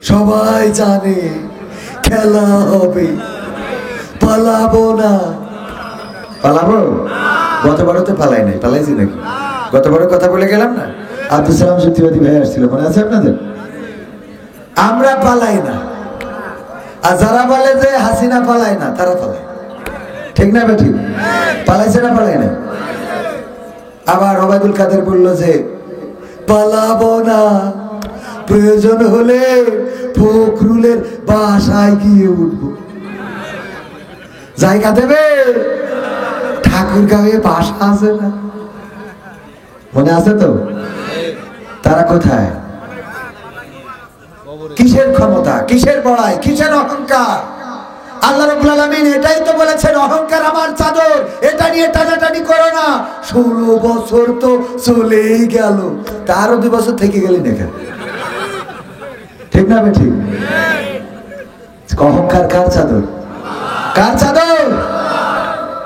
সবাই জানে খেলা হবে, পালাবো না। পালাবো? গতবারও তো পালাই নাই, পালাইছি নাকি? গতবারও কথা বলে গেলাম না, আব্দুল সালাম সত্যিবাদী ভাই আসছিল, মনে আছে আপনাদের? আমরা পালাই না, আর যারা বলে যে হাসিনা পালায় না, তারা পালায়। ঠিক না বেঠিক? পালাইছে না পালাই না? আবার ওবায়দুল কাদের বলল যে পালাবো না, প্রয়োজন হলে ফখরুলের বাসায় গিয়ে উঠবো। জায়গা দেবে? ঠাকুরগাঁওয়ে বাসা আছে না, মনে আছে তো? তারা কোথায়? কিসের ক্ষমতা, কিসের বড়াই, কিসের অহংকার? আল্লাহ রাব্বুল আলামিন এটাই তো বলেছেন, অহংকার আমার চাদর, এটা নিয়ে টানাটানি করো না। 16 বছর তো চলেই গেল, তারও 2 বছর থেকে গেলেন এখানে। ঠিক না বেঠিক? অহংকার কার চাদর? কার চাদর?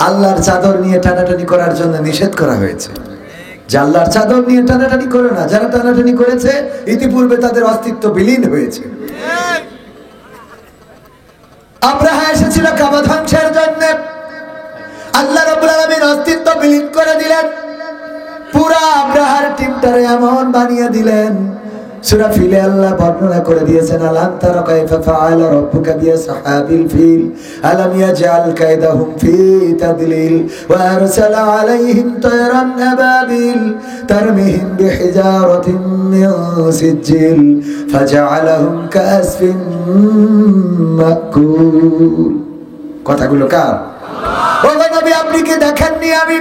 আল্লাহর চাদর নিয়ে টানাটানি করার জন্য নিষেধ করা হয়েছে যে আল্লাহর চাদর নিয়ে টানাটানি করো না। যারা টানাটানি করেছে ইতিপূর্বে তাদের অস্তিত্ব বিলীন হয়েছে। আব্রাহা এসেছিল কাবা ধ্বংসের জন্য, আল্লাহ রাব্বুল আলামিন অস্তিত্ব বিলীন করে দিলেন। পুরা আব্রাহার টিমটারে এমন বানিয়ে দিলেন, সূরা ফিলে আল্লাহ বর্ণনা করে দিয়েছেন, আলাম তারা কাইফা ফাআলা রাব্বুকা বিআসহাবিল ফিল আলাম ইয়াজআল কায়দাহুম ফি তাদলিল ওয়া আরসালা আলাইহিম তায়রান আবাবিল তারমিহিম বিহিজারাতিন মিন সিজিল ফাজআলাহুম কাসফিন মাকুল। কথাগুলো কার? ও নবী, আপনি কি দেখেননি আমি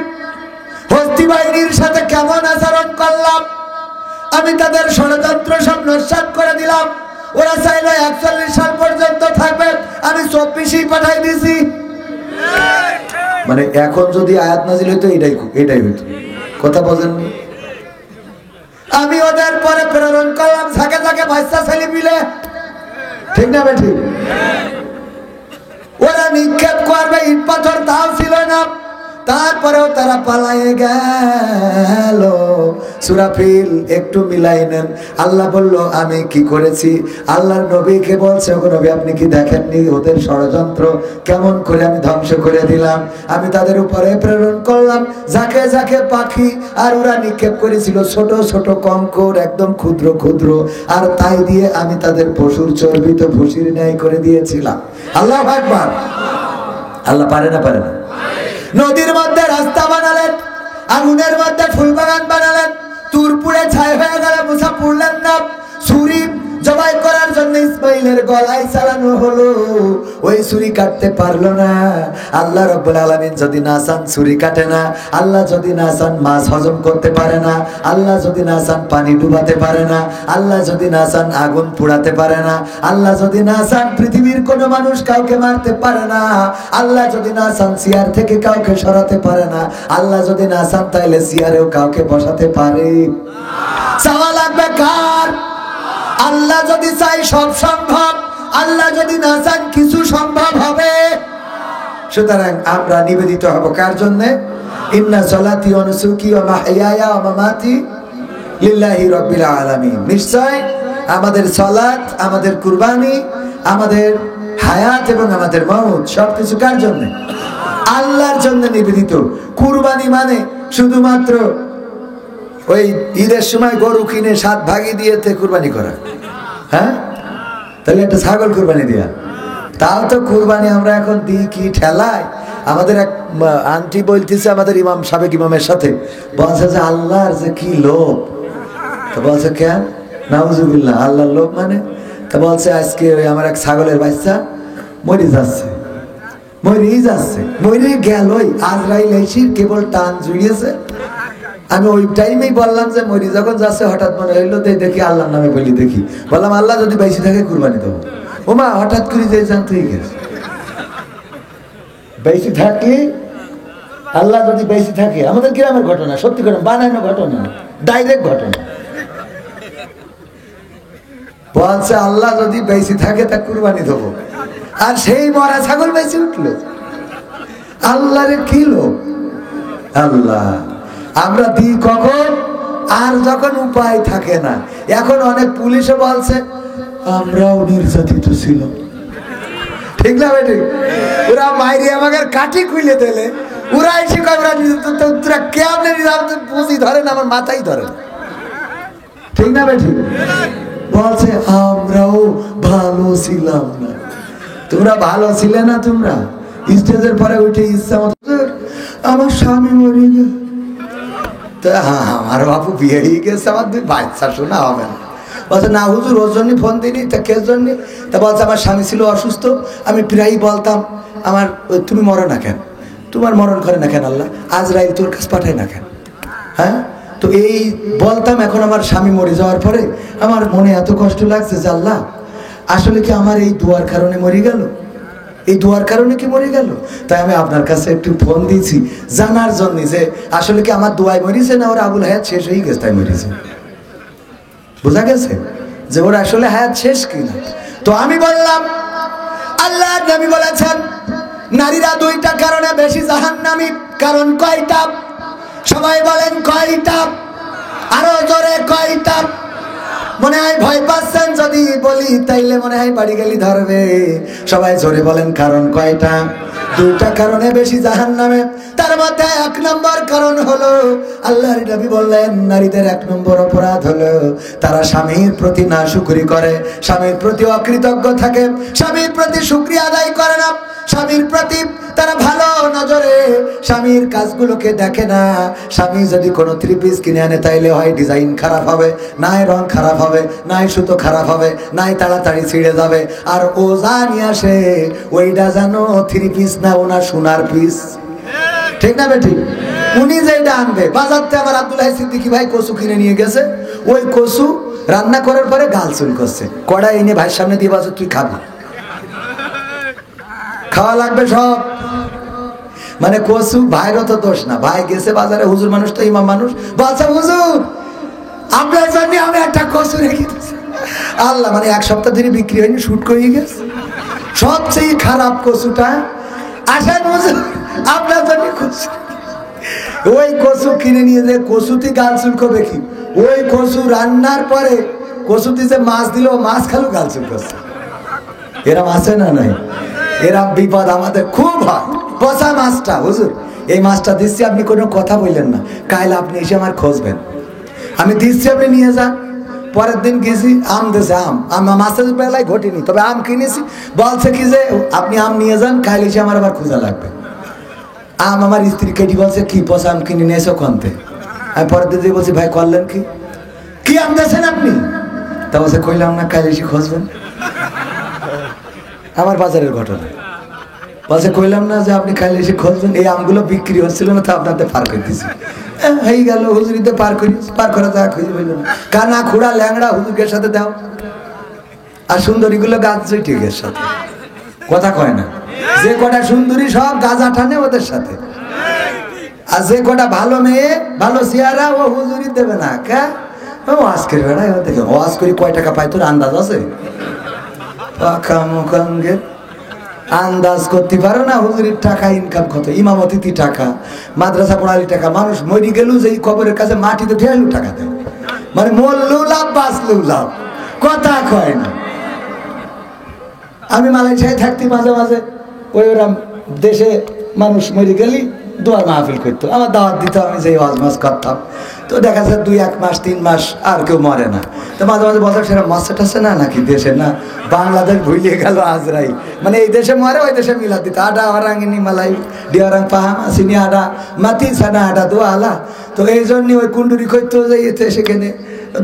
হস্তি বাহিনীর সাথে কেমন আচরণ করলাম? আমি তাদের ষড়যন্ত্র সব নস্যাৎ করে দিলাম। ওরা চাইলে 41 সাল পর্যন্ত থাকবে, আমি 24ই পাঠাই দিয়েছি। মানে এখন যদি আয়াত নাজিল হইতো এটাই হইতো। কথা বলেননি? আমি ওদের পরে প্রেরণ করলাম ঝাঁকে ঝাঁকে বাচ্চা ছেলে মিলে। ঠিক না বেঠিক? ওরা নিক্ষেপ করবে ইট পাথর, তাও ছিল না, তারপরেও তারা পালায়ে গেল। সূরা ফিল একটু মিলাই নেন। আল্লাহ বলল আমি কি করেছি? আল্লাহর নবীকে বলছে, ওগো নবী, আপনি কি দেখেননি ওদের ষড়যন্ত্র কেমন করে আমি ধ্বংস করে দিলাম? আমি তাদের উপরে প্রেরণ করলাম যাকে যাকে পাখি, আর ওরা নিক্ষেপ করেছিল ছোট ছোট কঙ্কর, একদম ক্ষুদ্র ক্ষুদ্র, আর তাই দিয়ে আমি তাদের পশুর চর্বিত ভুসির ন্যায় করে দিয়েছিলাম। আল্লাহু আকবার। আল্লাহ পারে না? পারে না? নদীর মধ্যে রাস্তা বানালেন, আগুনের মধ্যে ফুল বাগান বানালেন, তুর পুড়ে ছাই হয়ে গেল, মুসা পুড়লেন না। ছুরি জবাই করার জন্য ইসমাইলের গলায় চালানো হলো, ওই ছুরি কাটতে পারলো না। আল্লাহ রাব্বুল আলামিন যদি না চান ছুরি কাটে না, আল্লাহ যদি না চান মাছ হজম করতে পারে না, আল্লাহ যদি না চান পানি ডুবাতে পারে না, আল্লাহ যদি না চান আগুন পোড়াতে পারে না, আল্লাহ যদি না চান পৃথিবীর কোনো মানুষ কাউকে মারতে পারে না, আল্লাহ যদি না চান চেয়ার থেকে কাউকে সরাতে পারে না, আল্লাহ যদি না চান তাইলে চেয়ারেও কাউকে বসাতে পারে। চাওয়া লাগবে কার? আল্লাহ যদি চাই সব সম্ভব, আল্লাহ যদি না চান কিছু সম্ভব হবে। সুতরাং আমরা নিবেদিত হব কার জন্য? ইন্না সলাতি ওয়া নুসুকি ওয়া মাহইয়ায়া ওয়া মামাতি লিল্লাহি রাব্বিল আলামিন। নিশ্চয় আমাদের সালাত, আমাদের কুরবানি, আমাদের হায়াত এবং আমাদের মওত সবকিছু কার জন্য? আল্লাহর জন্য নিবেদিত। কুরবানি মানে শুধুমাত্র ওই ঈদের সময় গরু কিনে 7 ভাগই দিয়েতে কুরবানি করা? হ্যাঁ, তাহলে একটা ছাগল কুরবানি দেয়া, তাও তো কুরবানি আমরা এখন দিই কি ঠেলায়। আমাদের এক আন্টি বলতেছে আমাদের ইমাম, সাবেক ইমামের সাথে, বলছে যে আল্লাহর যে কি লোভ। তো বলছে কেন? নাউজুবিল্লাহ, আল্লাহর লোভ মানে? তা বলছে আজকে ওই আমার এক ছাগলের বাচ্চা মরে যাচ্ছে, মরেই যাচ্ছে, মরে গেলই, আজরাইল এসে কেবল টান জুড়িয়েছে। আমি ওই টাইমেই বললাম যে মরি যখন যাচ্ছে, হঠাৎ মনে হইলো দেখি আল্লাহর নামে বলি, দেখি বললাম আল্লাহ যদি বেশি থাকে কুরবানি দেবো। ওমা হঠাৎ করে যে জানতে গেছে, বেশি থাকলে আল্লাহ যদি বেশি থাকে, আমাদের গ্রামের ঘটনা, সত্যি ঘটনা, বানানো ঘটনা, ডাইরেক্ট ঘটনা। বলছে আল্লাহ যদি বেশি থাকে তা কুরবানি দেবো, আর সেই মরা ছাগল বেশি উঠলো। আল্লাহরে কি লোক! আল্লাহ আমরা দিই কখন? আর যখন উপায় থাকে না। এখন অনেক পুলিশও বলছে আমরাও নির্যাতিত ছিলাম। ঠিক না বেটি? ওরা মাইরি আমাকে কাঠি খুলে দিলে ওরা এসে কয় ওরা তোরা কেমনে বুঝি ধরেন, আমার মাথায় ধরেন। ঠিক না বেটি? বলছে আমরাও ভালো ছিলাম না। তোমরা ভালো ছিলে না? তোমরা স্টেজের পরে উঠে ইচ্ছা মতো আমার স্বামী মরে গেল, আমার বাপু বিয়ে হয়ে গেছে, আমার দুই বাচ্চা শোনা হবে না। বলছে না হুজুর ওর জন্য ফোন দিনি, তা কে জন্য? তা বলছে আমার স্বামী ছিল অসুস্থ, আমি প্রায়ই বলতাম আমার তুমি মরো না কেন, তোমার মরণ করে না কেন আল্লাহ, আজরাইল তোর কাছে পাঠায় না কেন? হ্যাঁ, তো এই বলতাম। এখন আমার স্বামী মরে যাওয়ার পরে আমার মনে এত কষ্ট লাগছে যে আল্লাহ আসলে কি আমার এই দোয়ার কারণে মরে গেল, এই দোয়ার কারণে কি মরে গেল? তাই আমি আপনার কাছে একটু ফোন দিয়েছি জানার জন্য যে আসলে কি আমার দোয়ায় মরিছে না ওর আবুল হায়াত শেষ হয়ে গেছে তাই মরিছে। বোঝা গেছে যে ওর আসলে হায়াত শেষ কিনা? তো আমি বললাম আল্লাহ নবী বলেছেন নারীরা দুইটা কারণে বেশি জাহান্নামী। কারণ কয়টা? সবাই বলেন কয়টা? আরো জোরে কয়টা? মনে হয় ভয় পাচ্ছেন যদি বলি তাইলে মনে হয় বাড়ি গেলি ধরবে। সবাই জোরে বলেন কারণ কয়টা? দুইটা কারণে বেশি জাহান্নামে। তার মধ্যে 1 নম্বর কারণ হলো আল্লাহর নবী বললেন নারীদের 1 নম্বর অপরাধ হলো তারা স্বামীর প্রতি নাশুকরি করে, স্বামীর প্রতি অকৃতজ্ঞ থাকে, স্বামীর প্রতি শুকরিয়া আদায় করে না, স্বামীর প্রতি তারা ভালো নজরে স্বামীর কাজগুলোকে দেখে না। স্বামী যদি কোনো 3 পিস কিনে আনে তাইলে হয় ডিজাইন খারাপ হবে, নাই রং খারাপ হবে, নাই সুতো খারাপ হবে, নাই তাড়াতাড়ি ছিঁড়ে যাবে। আর ও যা নিয়ে আসে ওইটা জানো 3 পিস না, ওনার সোনার পিস। ঠিক না বেটি? উনি যেটা আনবে বাজারতে, আমার আব্দুল হাই সিদ্দিকী ভাই কচু কিনে নিয়ে গেছে, ওই কচু রান্না করার পরে গাল চুল করছে, কড়াই এনে ভাইয়ের সামনে দিয়ে বাজার তুই খাবি, খাওয়া লাগবে সব। মানে কচু ভাইরও তো দোষ না, ভাই গেছে বাজারে, হুজুর মানুষ তো ইমাম মানুষ, বলছে হুজুর আপনার জন্য আমি একটা কচু রেখে দিচ্ছি। আল্লাহ, মানে 1 সপ্তাহ ধরে বিক্রি হয়নি, শুট করে গেছে সবচেয়ে খারাপ কচুটা। আসেন হুজুর আপনার জন্য কচু। ওই কচু কিনে নিয়ে যে কচুতে গাল চুল করবে কি? ওই কচু রান্নার পরে কচুতে যে মাছ দিল, মাছ খালো গাল চুল করছে। এরা আছে না নাই? এরা বিপদ আমাদের খুব হয়। পচা মাছটা হুজুর এই মাছটা দিচ্ছি, আপনি কোনো কথা বললেন না, কাল আপনি এসে আমার খুঁজবেন, আমি দিচ্ছি আপনি নিয়ে যান। পরের দিন গেছি, আম দিয়েছে, আম মাছের বেলায় ঘটেনি, তবে আম কিনেছি। বলছে কি যে আপনি আম নিয়ে যান, কাল এসে আমার আবার খোঁজা লাগবে। আম আমার স্ত্রী কেটি বলছে কি পচা আম কিনে নিয়েছো কনতে? আমি পরের দিন বলছি ভাই করলেন কি, কি আম দিয়েছেন আপনি? তা বলছে কইলাম না কাল এসে খুঁজবেন। আমার বাজারের ঘটনা। বলছে কইলাম না যে আপনি কাল এসে খুঁজবেন। এই আমগুলো বিক্রি হচ্ছিল না, তো আপনাদের পার করে দিয়েছি। হয়ে গেল হুজুরিতে পার করি, পার করা যা খুঁজে পেল না। কানা খুড়া ল্যাংড়া হুজুরের সাথে দাও, আর সুন্দরীগুলো গাছ জৈটিকের সাথে। কথা কয় না? যে কটা সুন্দরী সব গাঁজা টানে ওদের সাথে, আর যে কটা ভালো মেয়ে ভালো চেহারা ও হুজুরি দেবে না। কে ও আজকের বেড়ায় ও দেখে ওয়াজ করি কয় টাকা পাই তোর আন্দাজ আছে? আন্দাজ করতে পারো না হুজুরির টাকা ইনকাম কত? ইমামতিতে টাকা, মাদ্রাসা পড়ালি টাকা, মানুষ মরি গেল যে কবরের কাছে মাটিতে ঢেলু টাকা দেয়, মানে মরলেও লাভ বাঁচলেও লাভ, কথা কয় না। আমি মালয়েশিয়ায় থাকতে মাঝে মাঝে ওই ওরা দেশে মানুষ মরে গেলি দোয়ার মাহফিল করতো, আমার দাওয়াত দিত, আমি যে ওয়াজ মাস করতাম। তো দেখা যায় 2-1 মাস 3 মাস আর কেউ মরে না। তো মাঝে মাঝে বলতাম সেটা মাসেট আছে না নাকি দেশে, না বাংলাদেশ ভুলিয়ে গেল আজরাই, মানে এই দেশে মরে ওই দেশে মিলা দিত। আডা ওরাঙ্গিনী মালাই ডিয়ারাং পাহামা সিনি আডা মাতি সানা আডা দোয়া আলা। তো এই জন্যই ওই কুন্ডুরি করতো যে এতে সেখানে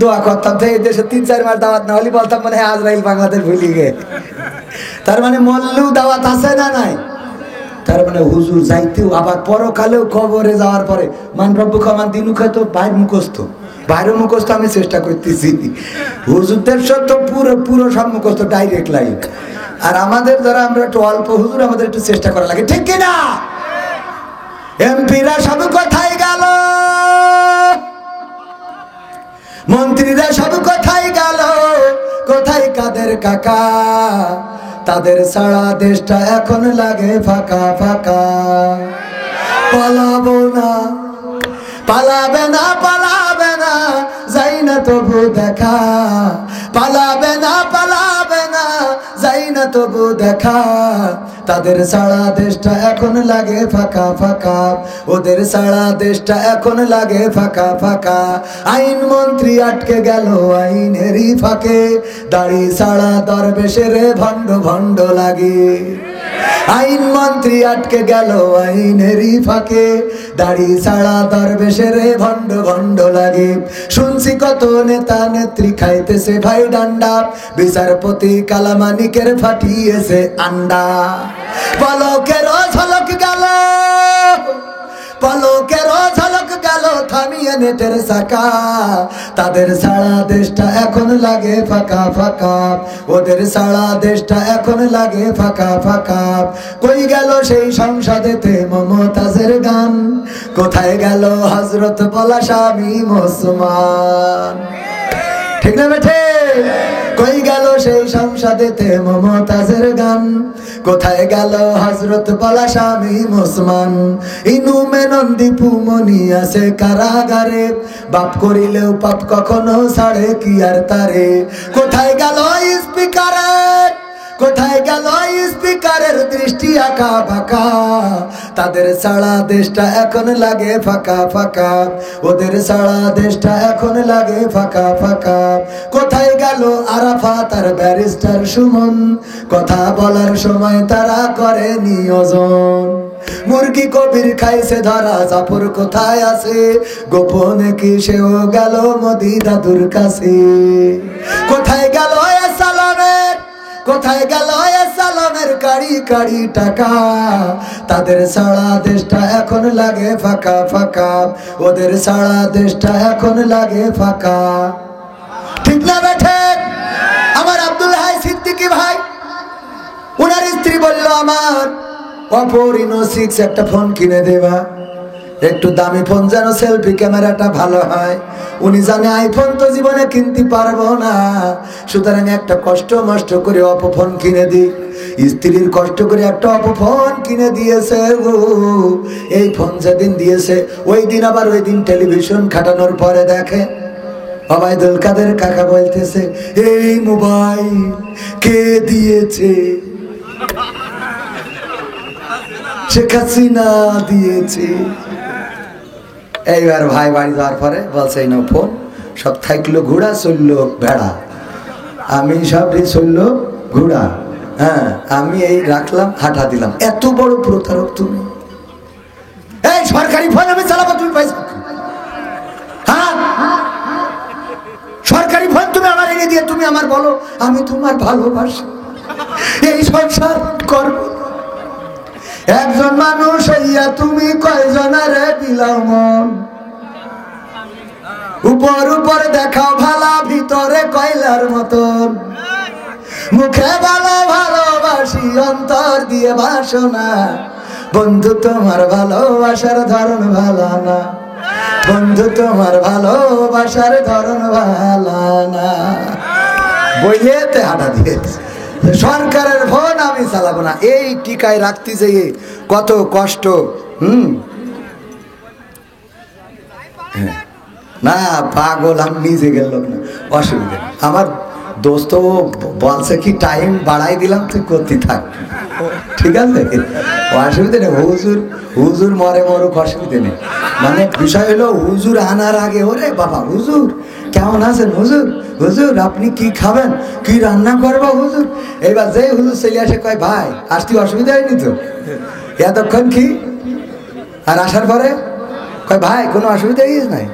দোয়া করতাম। তো এই দেশে 3-4 মাস দাওয়াত না হলে বলতাম মানে আজরাইল বাংলাদেশ ভুলিয়ে গে। তার মানে মল্লু দাওয়াত আছে না নাই? তার মানে হুজুর যাইতেও আবার পরকালেও কবরে যাওয়ার পরে মান রব্বু খামান দিনু খাইতো বাইর মুখস্থ, বাইরের মুখস্থ আমি চেষ্টা করতেছি। হুজুরদের সব পুরো পুরো সব মুখস্থ ডাইরেক্ট লাইন। আর আমাদের যারা আমরা একটু অল্প হুজুর, আমাদের একটু চেষ্টা করা লাগে, ঠিক কিনা? এমপিরা সব কোথায় গেল, মন্ত্রীরা সব কোথায় গেল, কোথায় কাদের কাকা? তাদের ছাড়া দেশটা এখন লাগে ফাঁকা ফাঁকা। পালাবো না, পালাবে না, পালাবে না, যাই না তবু দেখা, পালাবে না, পালাবে না তবু দেখা, তাদের সারা দেশটা এখন লাগে ফাঁকা ফাঁকা, ওদের সারা দেশটা এখন লাগে ফাঁকা ফাঁকা। আইন মন্ত্রী আটকে গেল আইনেরই ফাঁকে, দাড়ি সারা দরবেশের ভণ্ড ভণ্ড লাগে। আইন মন্ত্রী আটকে গেল আইনেরই ফাঁকে, দাড়ি সারা দরবেশের ভণ্ড ভণ্ড লাগে। শুনছি কত নেতা নেত্রী খাইতেছে ভাই ডান্ডা, বিচারপতি কালামানিকের ফাটিয়েছে আন্ডা। পলকের ঝলক গেল, পলকের ঝলক গেল থামিয়ে নেটের চাকা, তাদের সারা দেশটা এখন লাগে ফাঁকা ফাঁকা, ওদের সারা দেশটা এখন লাগে ফাঁকা ফাঁকা। কই গেল সেই সংসদেতে মমতাজের গান, কোথায় গেল হযরত বলা শামীম ওসমান? ঠিক না বেঠে? কই গেল সেই সংসদেতে মমতাজের গান, কোথায় গেল হযরত বলা শামীম ওসমান? ইনু মেনন দীপু মনি আছে কারাগারে, বাপ করিলেও পাপ কখনো ছাড়ে কি আর তারে। কোথায় গেল স্পিকারের, কোথায় গেল স্পিকারের দৃষ্টি আঁকা বাঁকা, তাদের সারা দেশটা এখন লাগে ফাঁকা ফাঁকা, ওদের সারা দেশটা এখন লাগে ফাঁকা ফাঁকা। কোথায় গেল আরাফাত আর ব্যারিস্টার সুমন, কথা বলার সময় তারা করে নিয়োজন। মুরগি কবির খাইছে ধরা, জাফর কোথায় আছে গোপনে কি সেও গেল মোদি দাদুর কাছে। কোথায় গেল সালামের, কোথায় গেল সালামের কাড়ি কাড়ি টাকা, তাদের সারা দেশটা এখন লাগে ফাঁকা ফাঁকা, ওদের সারা দেশটা এখন লাগে ফাঁকা। ঠিক না বেঠে? আমার আব্দুল হাই সিদ্দিকী ভাই, উনার স্ত্রী বলল আমার Oppo Reno 6 একটা ফোন কিনে দেবা, একটু দামি ফোন যেন সেলফি ক্যামেরাটা ভালো হয়। উনি জানে আইফোন তো জীবনে কিনতে পারবো না, সুতরাং একটা কষ্ট মষ্ট করে Oppo ফোন কিনে দিই। স্ত্রীর কষ্ট করে একটা Oppo ফোন কিনে দিয়েছে গো। এই ফোন যেদিন দিয়েছে ওই দিন আবার ওই দিন টেলিভিশন খাটানোর পরে দেখে ওবায়দুল কাদের কাকা বলতেছে, এই মোবাইল কে দিয়েছে? শেখ হাসিনা দিয়েছে। এইবার ভাই বাড়ি যাওয়ার পরে বলছে এই নাও ফোন, সব থাকলো ঘোড়া চললো ভেড়া, আমি সব চললো ঘোড়া। হ্যাঁ, আমি এই রাখলাম হাঁটা দিলাম। এত বড় প্রতারক তুমি! এই সরকারি ফোন আমি চালাবো, তুমি পয়সা? হ্যাঁ, সরকারি ফোন তুমি আমার এনে দিয়ে তুমি আমার বলো আমি তোমার ভালোবাসি, এই সংসার করবো। একজন মানুষ হইয়া তুমি কয়জনারে দিলাও মন, উপর উপর দেখাও ভালা, ভিতরে কয়লার মতন। মুখে ভালো ভালোবাসি, অন্তর দিয়ে বাসনা। বন্ধু তোমার ভালোবাসার ধরন ভালো না, বন্ধু তোমার ভালোবাসার ধরন ভালো না। বইয়েতে হাঁটা দিয়েছে, সরকারের ফোন আমি চালাবো না। এই টিকায় রাখতে যেয়ে কত কষ্ট। না পাগল আমি নিজে গেল না, অসুবিধা। আমার দোস্ত বলছে কি টাইম বাড়াই দিলাম, তুই করতে থাক, ঠিক আছে, অসুবিধা নেই। হুজুর হুজুর মরে মরুক, অসুবিধা নেই। মানে বিষয় হলো হুজুর আনার আগে, ওরে বাবা হুজুর কেমন আছেন হুজুর, হুজুর আপনি কি খাবেন, কি রান্না করবো হুজুর। এবার যে হুজুর চলে আসে কয় ভাই আসতে অসুবিধা হয়নি তো, এতক্ষণ কি? আর আসার পরে কয় ভাই কোনো অসুবিধা হয়েছে নাই।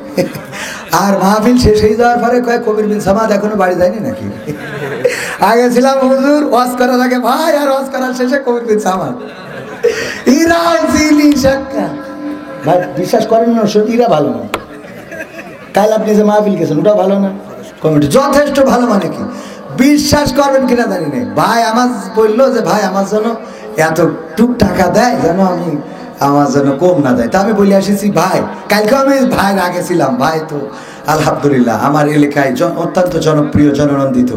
আর মাহফিল শেষ হয়ে যাওয়ার পরে কয় কবির বিন সামাদ এখনো বাড়ি যায়নি নাকি? আগে ছিলাম হুজুর ওয়াজ করার আগে ভাই, আর ওয়াজ করার শেষে কবির বিন সামাদ। ভাই বিশ্বাস করেন না, এরা ভালো না। কাল আপনি যে মাহফিল গেছেন ওটা ভালো না, কমিটি যথেষ্ট ভালো। মানে কি বিশ্বাস করবেন কিনা জানি না, ভাই আমার বললো যে ভাই আমার জন্য এতটুক টাকা দেয় যেন আমি আমার জন্য কম না দেয়। তা আমি বলে আসিছি ভাই, কালকে আমি ভাইয়ের আগে ছিলাম, ভাই তো আলহামদুলিল্লাহ আমার এলাকায় অত্যন্ত জনপ্রিয়, জননন্দিত।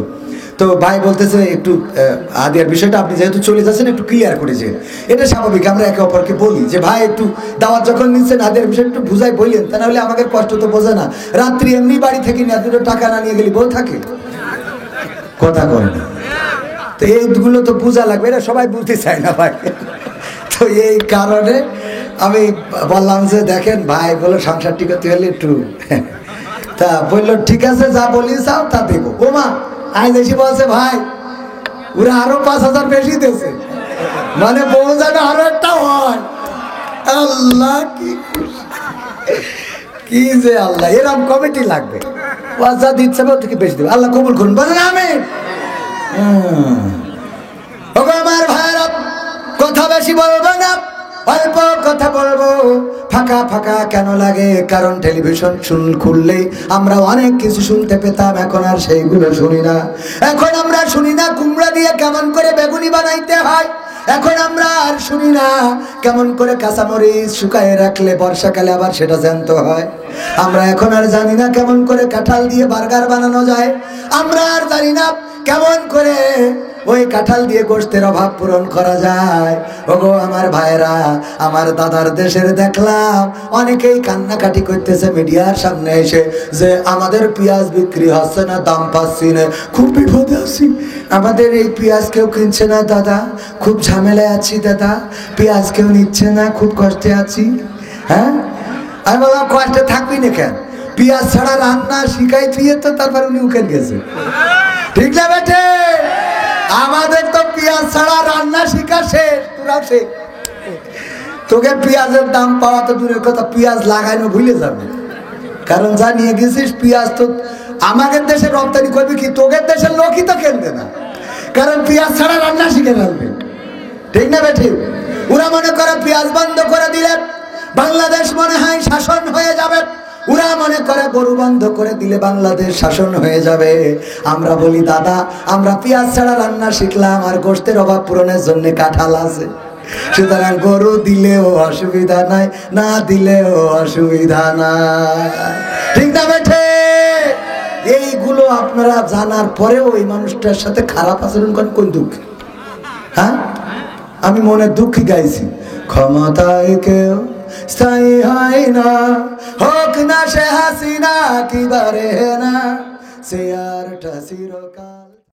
তো ভাই বলতেছে একটু আদিয়ার বিষয়টা আপনি যেহেতু চলে যাচ্ছেন একটু ক্লিয়ার করেছেন, এটা স্বাভাবিক। আমরা একে অপরকে বলি যে ভাই একটু দাওয়াত যখন নিচ্ছেন আদিয়ার বিষয়টা একটু বুঝাই বললেন, তা নাহলে আমাকে কষ্ট তো বোঝে না। রাত্রি এমনি বাড়ি থেকে না দুটো টাকা না নিয়ে গেলে বউ থাকে, কথা কয় না। তো এইগুলো তো বোঝা লাগবে, এটা সবাই বুঝতে চায় না ভাই। তো এই কারণে আমি বললাম যে দেখেন ভাই বলে সংসার টিকাতে হলে একটু, তা বললো ঠিক আছে যা বলি চাও তা দেবো। ও মা আইন এসে বলছে ভাই ওরা আরো 5,000 বেশি দিয়েছে, মানে বউ যেন আরো একটা হয়। আল্লাহ কি যে আল্লাহ, এরকম কমিটি লাগবে, যা দিচ্ছে থেকে বেশি দেবে, আল্লাহ কবুল করুন বলেন আমিন। আমার ভাইরা কথা বেশি বলবো না, অল্প কথা বলবো। ফাঁকা ফাঁকা কেন লাগে? কারণ টেলিভিশন খুললেই আমরা অনেক কিছু শুনতে পেতাম, এখন আর সেইগুলো শুনি না। এখন আমরা শুনি না কুমড়া দিয়ে কেমন করে বেগুনি বানাইতে হয়, এখন আমরা আর শুনি না কেমন করে কাঁচামরিচ শুকায় রাখলে বর্ষাকালে আবার সেটা জ্যান্ত হয়। আমরা এখন আর জানি না কেমন করে কাঁঠাল দিয়ে বার্গার বানানো যায়, আমরা আর জানি না কেমন করে ওই কাঁঠাল দিয়ে গোশতের অভাব পূরণ করা যায়। ওগো আমার ভাইরা, আমার দাদার দেশের দেখলাম অনেকেই কান্নাকাটি করতেছে মিডিয়ার সামনে এসে যে আমাদের পেঁয়াজ বিক্রি হচ্ছে না, দাম পাচ্ছি না, খুব বিপদে আছি, আমাদের এই পেঁয়াজ কেউ কিনছে না দাদা, খুব ঝামেলায় আছি দাদা, পেঁয়াজ কেউ নিচ্ছে না, খুব কষ্টে আছি। হ্যাঁ, আমি বললাম কষ্টে থাকবি না কেন, পেঁয়াজ ছাড়া রান্না শিখাই তুই তো, তারপর উনি উকেন গেছে, ঠিক না বেটে? আমাদের তো পেঁয়াজ ছাড়া রান্না শিখা শেষ, তোরা শেখ। তোকে পেঁয়াজের দাম পাওয়া তো দূরের কথা, পেঁয়াজ লাগাইনো ভুলে যাবে, কারণ যা নিয়ে গেছিস পেঁয়াজ তো আমাদের দেশে রপ্তানি করবি কি, তোদের দেশের লোকই তো কিনবে না, কারণ পেঁয়াজ ছাড়া রান্না শিখে ফেলবে, ঠিক না বেঠিক? ওরা মনে করে পেঁয়াজ বন্ধ করে দিলে বাংলাদেশ মনে হয় শাসন হয়ে যাবে, ওরা মনে করে গরু বন্ধ করে দিলে বাংলাদেশ শাসন হয়ে যাবে। আমরা বলি দাদা আমরা পেঁয়াজ ছাড়া রান্না শিখলাম, আর গোশতের অভাব পূরণের জন্য কাঁঠাল আছে, সুতরাং গরু দিলেও অসুবিধা নাই, না দিলেও অসুবিধা নাই, ঠিক না বেঠে? এইগুলো আপনারা জানার পরেও ওই মানুষটার সাথে খারাপ আচরণ করেন, কোন দুঃখ? হ্যাঁ, আমি মনে দুঃখী গাইছি, ক্ষমতায় কেউ স্থায়ী হয় না, হোক না সে হাসিনা কি বারে না, সে আর চিরকাল।